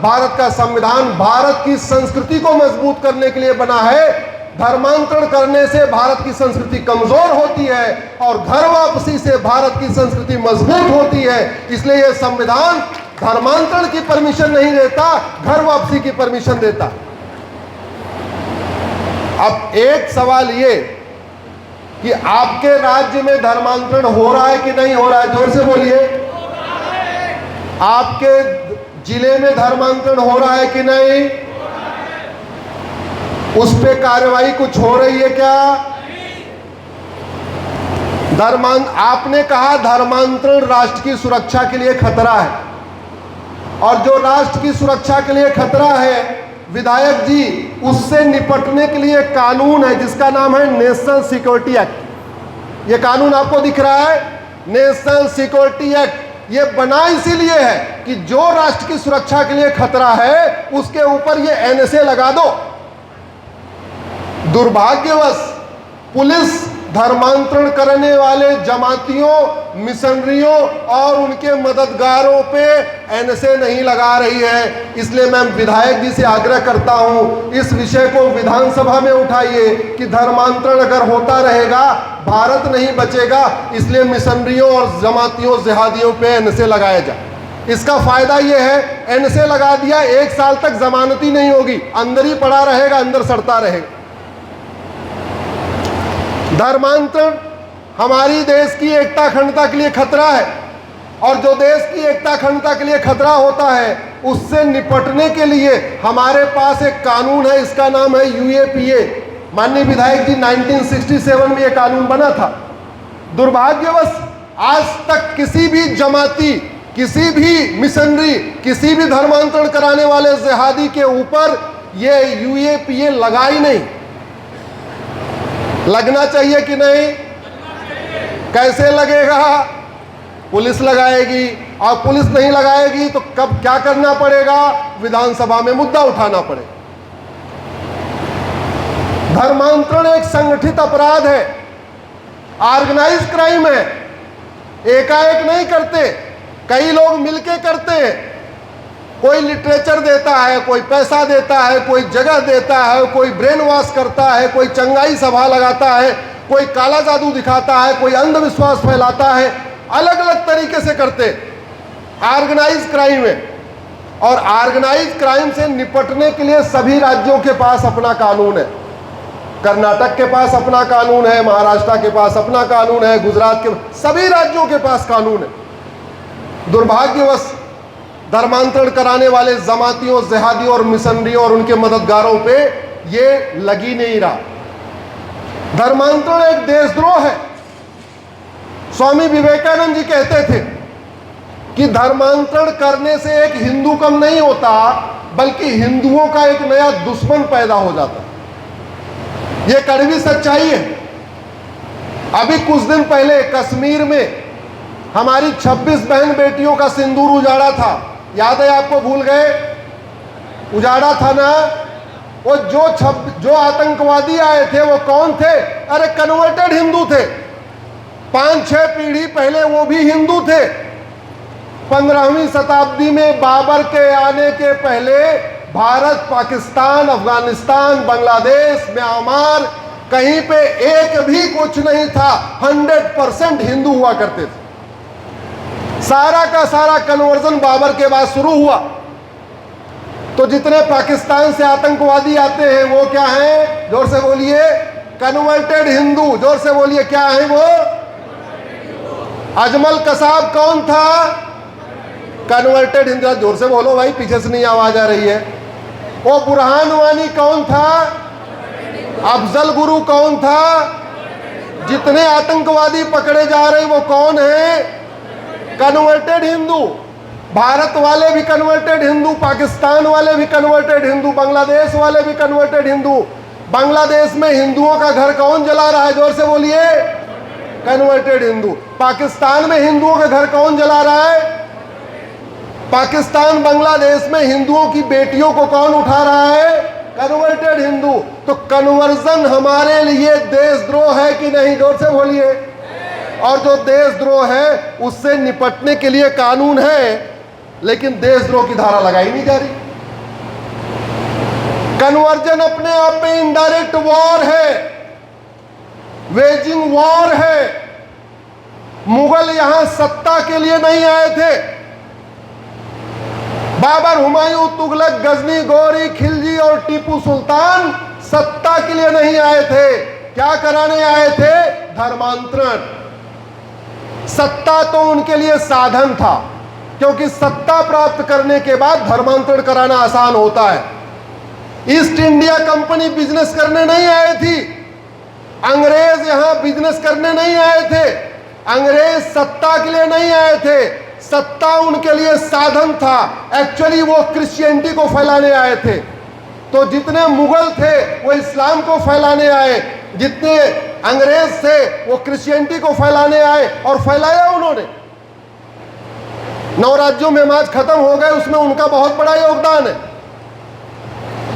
भारत का संविधान भारत की संस्कृति को मजबूत करने के लिए बना है। धर्मांतरण करने से भारत की संस्कृति कमजोर होती है और घर वापसी से भारत की संस्कृति मजबूत होती है। इसलिए यह संविधान धर्मांतरण की परमिशन नहीं देता, घर वापसी की परमिशन देता। अब एक सवाल ये कि आपके राज्य में धर्मांतरण हो रहा है कि नहीं हो रहा है? जोर से बोलिए। आपके जिले में धर्मांतरण हो रहा है कि नहीं? उस पे कार्रवाई कुछ हो रही है क्या? आपने कहा धर्मांतरण राष्ट्र की सुरक्षा के लिए खतरा है, और जो राष्ट्र की सुरक्षा के लिए खतरा है विधायक जी, उससे निपटने के लिए कानून है जिसका नाम है नेशनल सिक्योरिटी एक्ट। ये कानून आपको दिख रहा है, नेशनल सिक्योरिटी एक्ट। ये बना इसीलिए है कि जो राष्ट्र की सुरक्षा के लिए खतरा है उसके ऊपर ये एनएसए लगा दो। दुर्भाग्यवश पुलिस धर्मांतरण करने वाले जमातियों, मिशनरियों और उनके मददगारों पे एनएसए नहीं लगा रही है। इसलिए मैं विधायक जी से आग्रह करता हूं, इस विषय को विधानसभा में उठाइए कि धर्मांतरण अगर होता रहेगा भारत नहीं बचेगा। इसलिए मिशनरियों और जमातियों, जिहादियों पे एनएसए लगाया जाए। इसका फायदा यह है, एनएसए लगा दिया, 1 साल तक जमानती नहीं होगी, अंदर ही पड़ा रहेगा, अंदर सड़ता रहेगा। धर्मांतरण हमारी देश की एकता अखंडता के लिए खतरा है, और जो देश की एकता अखंडता के लिए खतरा होता है उससे निपटने के लिए हमारे पास एक कानून है, इसका नाम है यूएपीए। माननीय विधायक जी, 1967 में यह कानून बना था। दुर्भाग्यवश आज तक किसी भी जमाती, किसी भी मिशनरी, किसी भी धर्मांतरण कराने वाले जिहादी के ऊपर यह यूएपीए लगा ही नहीं। लगना चाहिए कि नहीं? कैसे लगेगा? पुलिस लगाएगी, और पुलिस नहीं लगाएगी तो कब क्या करना पड़ेगा? विधानसभा में मुद्दा उठाना पड़ेगा। धर्मांतरण एक संगठित अपराध है, ऑर्गेनाइज क्राइम है। एकाएक नहीं करते, कई लोग मिलके करते हैं। कोई लिटरेचर देता है, कोई पैसा देता है, कोई जगह देता है, कोई ब्रेन वॉश करता है, कोई चंगाई सभा लगाता है, कोई काला जादू दिखाता है, कोई अंधविश्वास फैलाता है। अलग अलग तरीके से करते। ऑर्गेनाइज क्राइम है, और ऑर्गेनाइज क्राइम से निपटने के लिए सभी राज्यों के पास अपना कानून है। कर्नाटक के पास अपना कानून है, महाराष्ट्र के पास अपना कानून है, गुजरात के, सभी राज्यों के पास कानून है। दुर्भाग्यवश धर्मांतरण कराने वाले जमातियों, जिहादियों और मिशनरियों और उनके मददगारों पे ये लगी नहीं रहा। धर्मांतरण एक देशद्रोह है। स्वामी विवेकानंद जी कहते थे कि धर्मांतरण करने से एक हिंदू कम नहीं होता, बल्कि हिंदुओं का एक नया दुश्मन पैदा हो जाता। यह कड़वी सच्चाई है। अभी कुछ दिन पहले कश्मीर में हमारी 26 बहन बेटियों का सिंदूर उजाड़ा था। याद है आपको? भूल गए? उजाड़ा था ना। वो जो आतंकवादी आए थे वो कौन थे? अरे कन्वर्टेड हिंदू थे। 5-6 पीढ़ी पहले वो भी हिंदू थे। 15वीं शताब्दी में बाबर के आने के पहले भारत, पाकिस्तान, अफगानिस्तान, बांग्लादेश, म्यांमार, कहीं पे एक भी कुछ नहीं था। 100% हिंदू हुआ करते थे। सारा का सारा कन्वर्जन बाबर के बाद शुरू हुआ। तो जितने पाकिस्तान से आतंकवादी आते हैं वो क्या हैं? जोर से बोलिए। कन्वर्टेड हिंदू। जोर से बोलिए, क्या है वो? अजमल कसाब कौन था? कन्वर्टेड हिंदू। जोर से बोलो भाई, पीछे से नहीं आवाज आ रही है। वो बुरहान वानी कौन था? अफजल गुरु कौन था? जितने आतंकवादी पकड़े जा रहे हैं वो कौन है? कन्वर्टेड हिंदू। भारत वाले भी कन्वर्टेड हिंदू, पाकिस्तान वाले भी कन्वर्टेड हिंदू, बांग्लादेश वाले भी कन्वर्टेड हिंदू। बांग्लादेश में हिंदुओं का घर कौन जला रहा है? जोर से बोलिए। कन्वर्टेड हिंदू। पाकिस्तान में हिंदुओं का घर कौन जला रहा है? पाकिस्तान, बांग्लादेश में हिंदुओं की बेटियों को कौन उठा रहा है? कन्वर्टेड हिंदू। तो कन्वर्जन हमारे लिए देशद्रोह है कि नहीं? जोर से बोलिए। और जो देशद्रोह है उससे निपटने के लिए कानून है, लेकिन देशद्रोह की धारा लगाई नहीं जा रही। कन्वर्जन अपने आप में इनडायरेक्ट वॉर है, वेजिंग वॉर है। मुगल यहां सत्ता के लिए नहीं आए थे। बाबर, हुमायूं, तुगलक, गजनी, गौरी, खिलजी और टीपू सुल्तान सत्ता के लिए नहीं आए थे। क्या कराने आए थे? धर्मांतरण। सत्ता तो उनके लिए साधन था, क्योंकि सत्ता प्राप्त करने के बाद धर्मांतरण कराना आसान होता है। ईस्ट इंडिया कंपनी बिजनेस करने नहीं आई थी, अंग्रेज यहां बिजनेस करने नहीं आए थे, अंग्रेज सत्ता के लिए नहीं आए थे, सत्ता उनके लिए साधन था। एक्चुअली वो क्रिश्चियनिटी को फैलाने आए थे। तो जितने मुगल थे वो इस्लाम को फैलाने आए, जितने अंग्रेज थे वो क्रिश्चियनिटी को फैलाने आए, और फैलाया उन्होंने। 9 राज्यों में मार्च खत्म हो गए, उसमें उनका बहुत बड़ा योगदान है।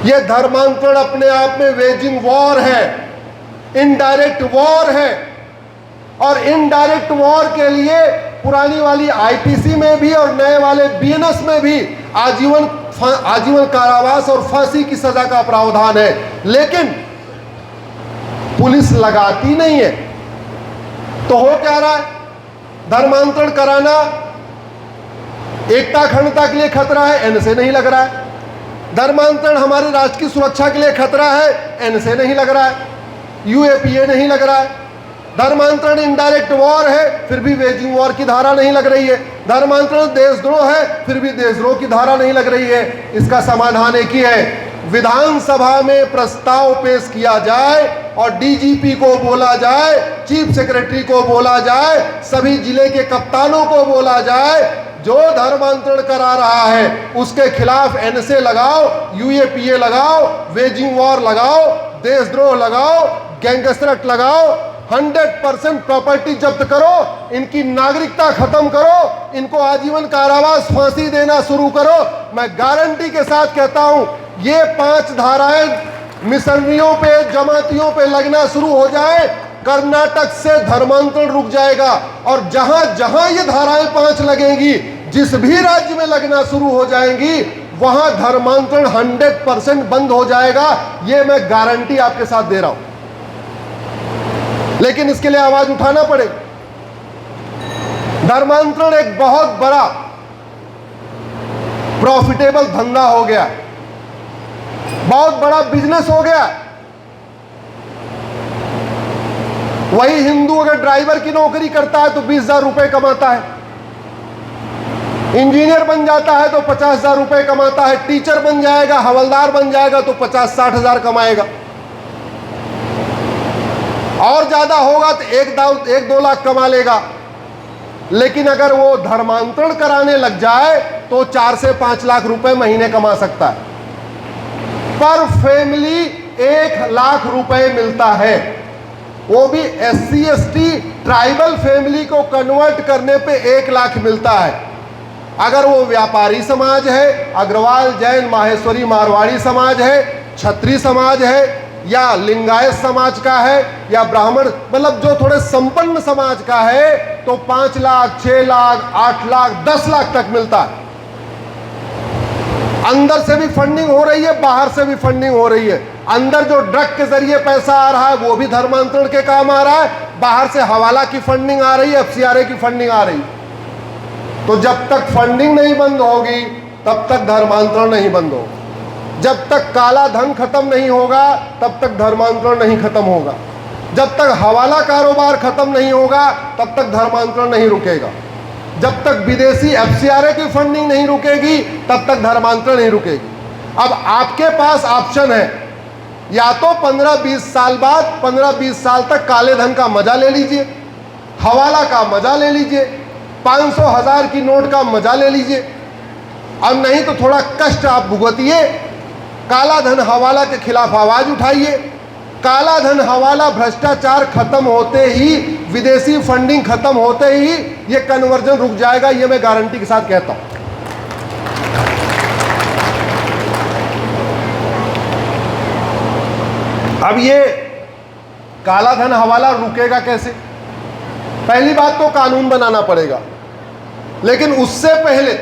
यह धर्मांतरण अपने आप में वेजिंग वॉर है, इनडायरेक्ट वॉर है। और इनडायरेक्ट वॉर के लिए पुरानी वाली आईपीसी में भी और नए वाले बीएनएस में भी आजीवन कारावास और फांसी की सजा का प्रावधान है। लेकिन पुलिस लगाती नहीं है। तो हो क्या रहा है? धर्मांतरण कराना एकता अखंडता के लिए खतरा है, एनसे नहीं लग रहा है। धर्मांतरण हमारे राष्ट्र की सुरक्षा के लिए खतरा है, एनसे नहीं लग रहा है, यूएपीए नहीं लग रहा है। धर्मांतरण इनडायरेक्ट वॉर है, फिर भी वेजिंग वॉर की धारा नहीं लग रही है। धर्मांतरण देशद्रोह है, फिर भी देशद्रोह की धारा नहीं लग रही है। इसका समाधान एक ही है, विधानसभा में प्रस्ताव पेश किया जाए और डीजीपी को बोला जाए, चीफ सेक्रेटरी को बोला जाए, सभी जिले के कप्तानों को बोला जाए, जो धर्मांतरण करा रहा है उसके खिलाफ एनएसए लगाओ, यूएपीए लगाओ, वेजिंग वॉर लगाओ, देशद्रोह लगाओ, गैंगस्टर एक्ट लगाओ, 100% प्रॉपर्टी जब्त करो, इनकी नागरिकता खत्म करो, इनको आजीवन कारावास फांसी देना शुरू करो। मैं गारंटी के साथ कहता हूं, ये 5 धाराएं मिशनरियों पे, जमातियों पे लगना शुरू हो जाए, कर्नाटक से धर्मांतरण रुक जाएगा। और जहां जहां ये धाराएं 5 लगेंगी, जिस भी राज्य में लगना शुरू हो जाएंगी, वहां धर्मांतरण 100% बंद हो जाएगा। ये मैं गारंटी आपके साथ दे रहा हूं। लेकिन इसके लिए आवाज उठाना पड़ेगा। धर्मांतरण एक बहुत बड़ा प्रॉफिटेबल धंधा हो गया, बहुत बड़ा बिजनेस हो गया। वही हिंदू अगर ड्राइवर की नौकरी करता है तो 20,000 रुपए कमाता है, इंजीनियर बन जाता है तो 50,000 रुपए कमाता है, टीचर बन जाएगा, हवलदार बन जाएगा तो 50-60 हजार कमाएगा, और ज्यादा होगा तो 1-2 लाख कमा लेगा। लेकिन अगर वो धर्मांतरण कराने लग जाए तो 4 से 5 लाख रुपए महीने कमा सकता है। पर फैमिली 1 लाख रुपए मिलता है, वो भी SC ST ट्राइबल फैमिली को कन्वर्ट करने पे 1 लाख मिलता है। अगर वो व्यापारी समाज है, अग्रवाल, जैन, माहेश्वरी, मारवाड़ी समाज है, क्षत्रिय समाज है, या लिंगायत समाज का है, या ब्राह्मण, मतलब जो थोड़े संपन्न समाज का है, तो 5 लाख, 6 लाख, 8 लाख, 10 लाख तक मिलता है। अंदर से भी फंडिंग हो रही है, बाहर से भी फंडिंग हो रही है। अंदर जो ड्रग के जरिए पैसा आ रहा है वो भी धर्मांतरण के काम आ रहा है, बाहर से हवाला की फंडिंग आ रही है, FCRA की फंडिंग आ रही है। तो जब तक फंडिंग नहीं बंद होगी तब तक धर्मांतरण नहीं बंद होगा। जब तक काला धन खत्म नहीं होगा तब तक धर्मांतरण नहीं खत्म होगा। जब तक हवाला कारोबार खत्म नहीं होगा तब तक धर्मांतरण नहीं रुकेगा। जब तक विदेशी FCRA की फंडिंग नहीं रुकेगी तब तक धर्मांतरण नहीं रुकेगी। अब आपके पास ऑप्शन है, या तो 15-20 साल बाद 15-20 साल तक काले धन का मजा ले लीजिए, हवाला का मजा ले लीजिए, 500,000 की नोट का मजा ले लीजिए, और नहीं तो थोड़ा कष्ट आप भुगतिए, काला धन हवाला के खिलाफ आवाज उठाइए। काला धन हवाला भ्रष्टाचार खत्म होते ही, विदेशी फंडिंग खत्म होते ही ये कन्वर्जन रुक जाएगा, ये मैं गारंटी के साथ कहता हूं। अब ये काला धन हवाला रुकेगा कैसे? पहली बात तो कानून बनाना पड़ेगा, लेकिन उससे पहले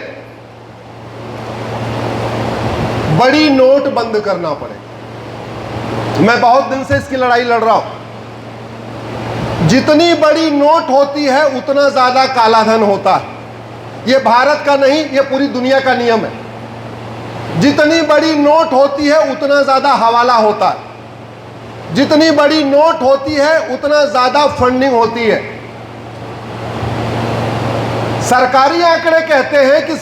बड़ी नोट बंद करना पड़ेगा। मैं बहुत दिन से इसकी लड़ाई लड़ रहा हूं। जितनी बड़ी नोट होती है उतना ज्यादा काला धन होता है। ये भारत का नहीं, ये पूरी दुनिया का नियम है। जितनी बड़ी नोट होती है उतना ज्यादा हवाला होता है। जितनी बड़ी नोट होती है उतना ज्यादा फंडिंग होती है। सरकारी आंकड़े कहते हैं कि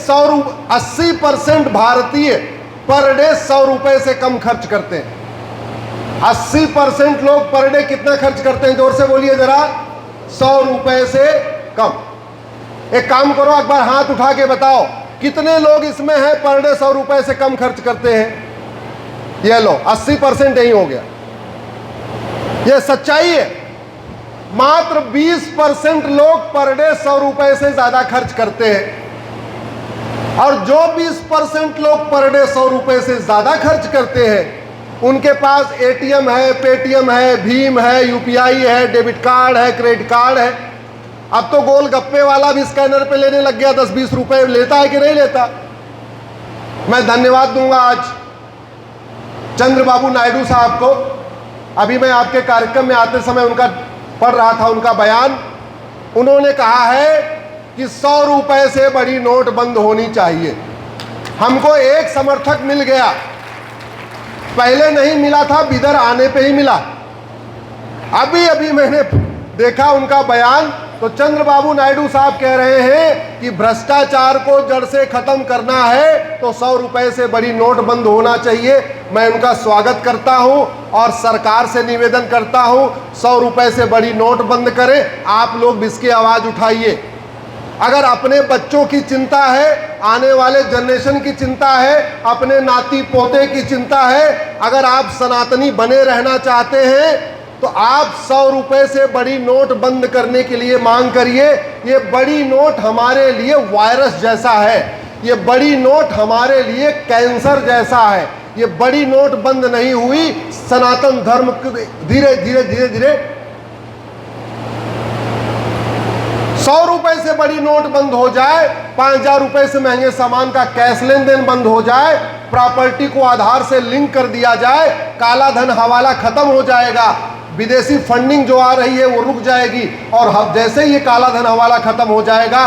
80% भारतीय पर डे 100 रुपए से कम खर्च करते हैं। 80% लोग पर डे कितना खर्च करते हैं? जोर से बोलिए जरा। 100 रुपए से कम। एक काम करो, एक बार हाथ उठा के बताओ कितने लोग इसमें हैं पर डे 100 रुपए से कम खर्च करते हैं? ये लो, 80% यही हो गया। ये सच्चाई है। मात्र 20% लोग पर डे 100 रुपए से ज्यादा खर्च करते हैं। और जो 20% लोग पर डे 100 रुपए से ज्यादा खर्च करते हैं उनके पास एटीएम है, पेटीएम है, भीम है, यूपीआई है, डेबिट कार्ड है, क्रेडिट कार्ड है। अब तो गोलगप्पे वाला भी स्कैनर पे लेने लग गया। 10-20 रुपए लेता है कि नहीं लेता? मैं धन्यवाद दूंगा आज चंद्रबाबू नायडू साहब को। अभी मैं आपके कार्यक्रम में आते समय उनका पढ़ रहा था, उनका बयान। उन्होंने कहा है कि 100 रुपए से बड़ी नोट बंद होनी चाहिए। हमको एक समर्थक मिल गया, पहले नहीं मिला था, बिदर आने पे ही मिला। अभी अभी मैंने देखा उनका बयान, तो चंद्रबाबू नायडू साहब कह रहे हैं कि भ्रष्टाचार को जड़ से खत्म करना है तो 100 रुपए से बड़ी नोट बंद होना चाहिए। मैं उनका स्वागत करता हूं और सरकार से निवेदन करता हूं 100 रुपए से बड़ी नोट बंद करें। आप लोग भी इसकी आवाज उठाइए। अगर अपने बच्चों की चिंता है, आने वाले जनरेशन की चिंता है, अपने नाती पोते की चिंता है, अगर आप सनातनी बने रहना चाहते हैं तो आप 100 रुपए से बड़ी नोट बंद करने के लिए मांग करिए। ये बड़ी नोट हमारे लिए वायरस जैसा है। ये बड़ी नोट हमारे लिए कैंसर जैसा है। ये बड़ी नोट बंद नहीं हुई, सनातन धर्म धीरे धीरे धीरे धीरे 100 रुपए से बड़ी नोट बंद हो जाए, 5000 रुपए से महंगे सामान का कैश लेन देन बंद हो जाए, प्रॉपर्टी को आधार से लिंक कर दिया जाए, काला धन हवाला खत्म हो जाएगा, विदेशी फंडिंग जो आ रही है वो रुक जाएगी। और जैसे ही ये काला धन हवाला खत्म हो जाएगा,